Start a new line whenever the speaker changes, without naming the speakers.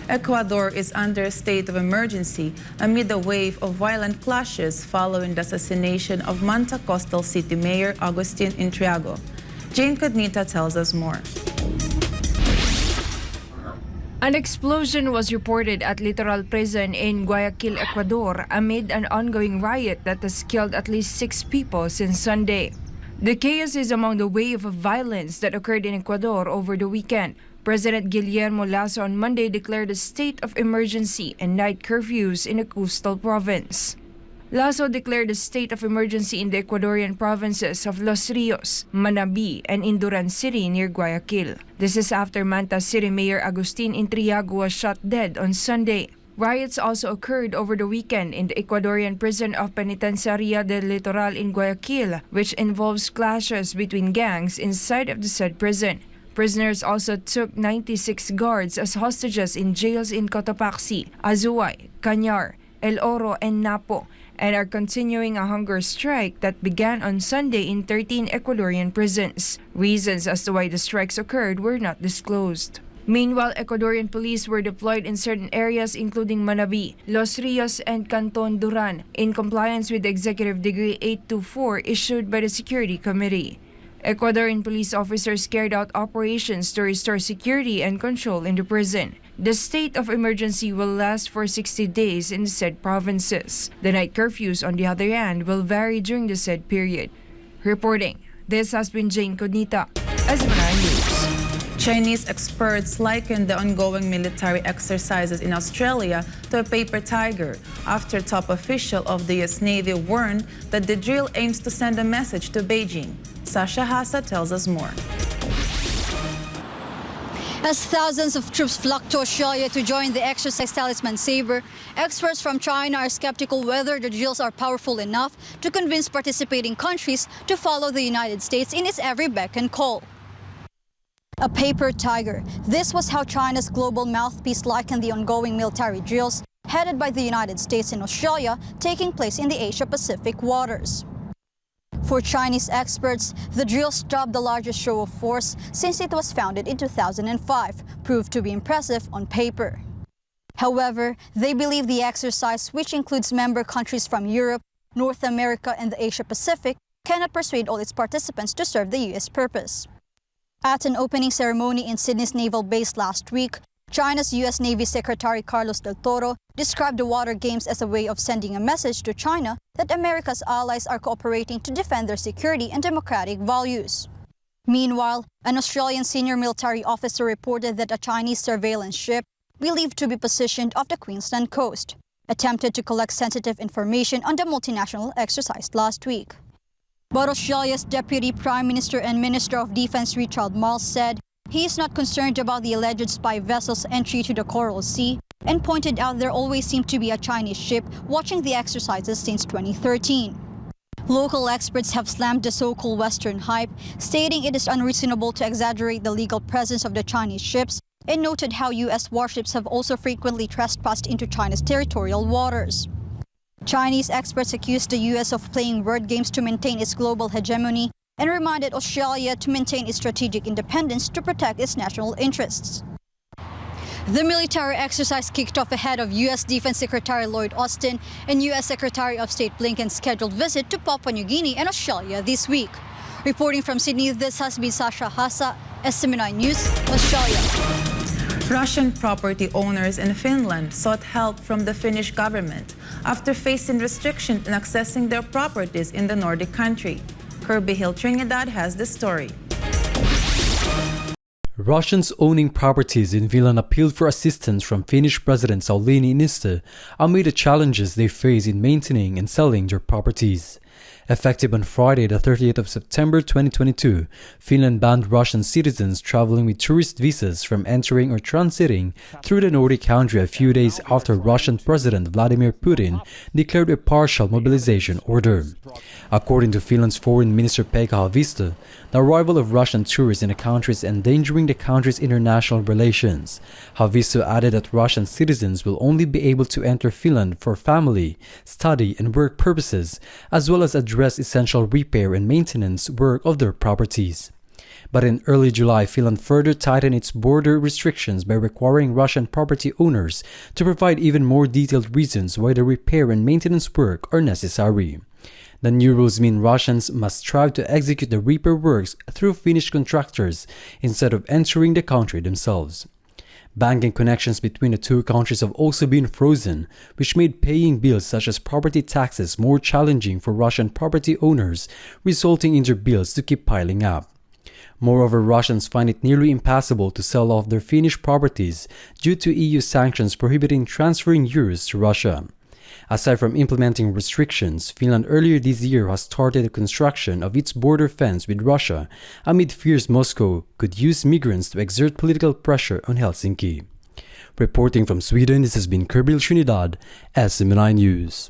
Ecuador is under a state of emergency amid a wave of violent clashes following the assassination of Manta coastal city mayor Agustin Intriago. Jayne Codnita tells us more.
An explosion was reported at Litoral Prison in Guayaquil, Ecuador, amid an ongoing riot that has killed at least 6 people since Sunday. The chaos is among the wave of violence that occurred in Ecuador over the weekend. President Guillermo Lasso on Monday declared a state of emergency and night curfews in the coastal province. Lasso declared a state of emergency in the Ecuadorian provinces of Los Rios, Manabí, and Induran City near Guayaquil. This is after Manta City Mayor Agustin Intriago was shot dead on Sunday. Riots also occurred over the weekend in the Ecuadorian prison of Penitenciaria del Litoral in Guayaquil, which involves clashes between gangs inside of the said prison. Prisoners also took 96 guards as hostages in jails in Cotopaxi, Azuay, Cañar, El Oro, and Napo, and are continuing a hunger strike that began on Sunday in 13 Ecuadorian prisons. Reasons as to why the strikes occurred were not disclosed. Meanwhile, Ecuadorian police were deployed in certain areas including Manabí, Los Rios, and Canton Duran in compliance with the Executive Decree 824 issued by the Security Committee. Ecuadorian police officers carried out operations to restore security and control in the prison. The state of emergency will last for 60 days in the said provinces. The night curfews, on the other hand, will vary during the said period. Reporting, this has been Jayne Codnita, SMNI News.
Chinese experts likened the ongoing military exercises in Australia to a paper tiger after top official of the US Navy warned that the drill aims to send a message to Beijing. Sasha Hassa tells us more.
As thousands of troops flock to Australia to join the exercise Talisman Sabre, experts from China are skeptical whether the drills are powerful enough to convince participating countries to follow the United States in its every beck and call. A paper tiger. This was how China's global mouthpiece likened the ongoing military drills headed by the United States and Australia taking place in the Asia-Pacific waters. For Chinese experts, the drills, dubbed the largest show of force since it was founded in 2005, proved to be impressive on paper. However, they believe the exercise, which includes member countries from Europe, North America, and the Asia-Pacific, cannot persuade all its participants to serve the U.S. purpose. At an opening ceremony in Sydney's naval base last week, China's U.S. Navy Secretary Carlos del Toro described the water games as a way of sending a message to China that America's allies are cooperating to defend their security and democratic values. Meanwhile, an Australian senior military officer reported that a Chinese surveillance ship, believed to be positioned off the Queensland coast, attempted to collect sensitive information on the multinational exercise last week. But Australia's Deputy Prime Minister and Minister of Defence Richard Marles said he is not concerned about the alleged spy vessel's entry to the Coral Sea and pointed out there always seemed to be a Chinese ship watching the exercises since 2013. Local experts have slammed the so-called Western hype, stating it is unreasonable to exaggerate the legal presence of the Chinese ships, and noted how U.S. warships have also frequently trespassed into China's territorial waters. Chinese experts accused the U.S. of playing word games to maintain its global hegemony and reminded Australia to maintain its strategic independence to protect its national interests. The military exercise kicked off ahead of U.S. Defense Secretary Lloyd Austin and U.S. Secretary of State Blinken's scheduled visit to Papua New Guinea and Australia this week. Reporting from Sydney, this has been Sasha Hassa, SMNI News, Australia.
Russian property owners in Finland sought help from the Finnish government after facing restrictions in accessing their properties in the Nordic country. Kirby Hill Trinidad has the story.
Russians owning properties in Finland appealed for assistance from Finnish President Sauli Niinistö amid the challenges they face in maintaining and selling their properties. Effective on Friday, the 30th of September 2022, Finland banned Russian citizens traveling with tourist visas from entering or transiting through the Nordic country a few days after Russian President Vladimir Putin declared a partial mobilization order. According to Finland's Foreign Minister Pekka Haavisto, the arrival of Russian tourists in the country is endangering the country's international relations. Haavisto added that Russian citizens will only be able to enter Finland for family, study, and work purposes, as well as address essential repair and maintenance work of their properties. But in early July, Finland further tightened its border restrictions by requiring Russian property owners to provide even more detailed reasons why the repair and maintenance work are necessary. The new rules mean Russians must strive to execute the repair works through Finnish contractors instead of entering the country themselves. Banking connections between the two countries have also been frozen, which made paying bills such as property taxes more challenging for Russian property owners, resulting in their bills to keep piling up. Moreover, Russians find it nearly impossible to sell off their Finnish properties due to EU sanctions prohibiting transferring euros to Russia. Aside from implementing restrictions, Finland earlier this year has started the construction of its border fence with Russia amid fears Moscow could use migrants to exert political pressure on Helsinki. Reporting from Sweden, this has been Kerbil Trinidad, SMNI News.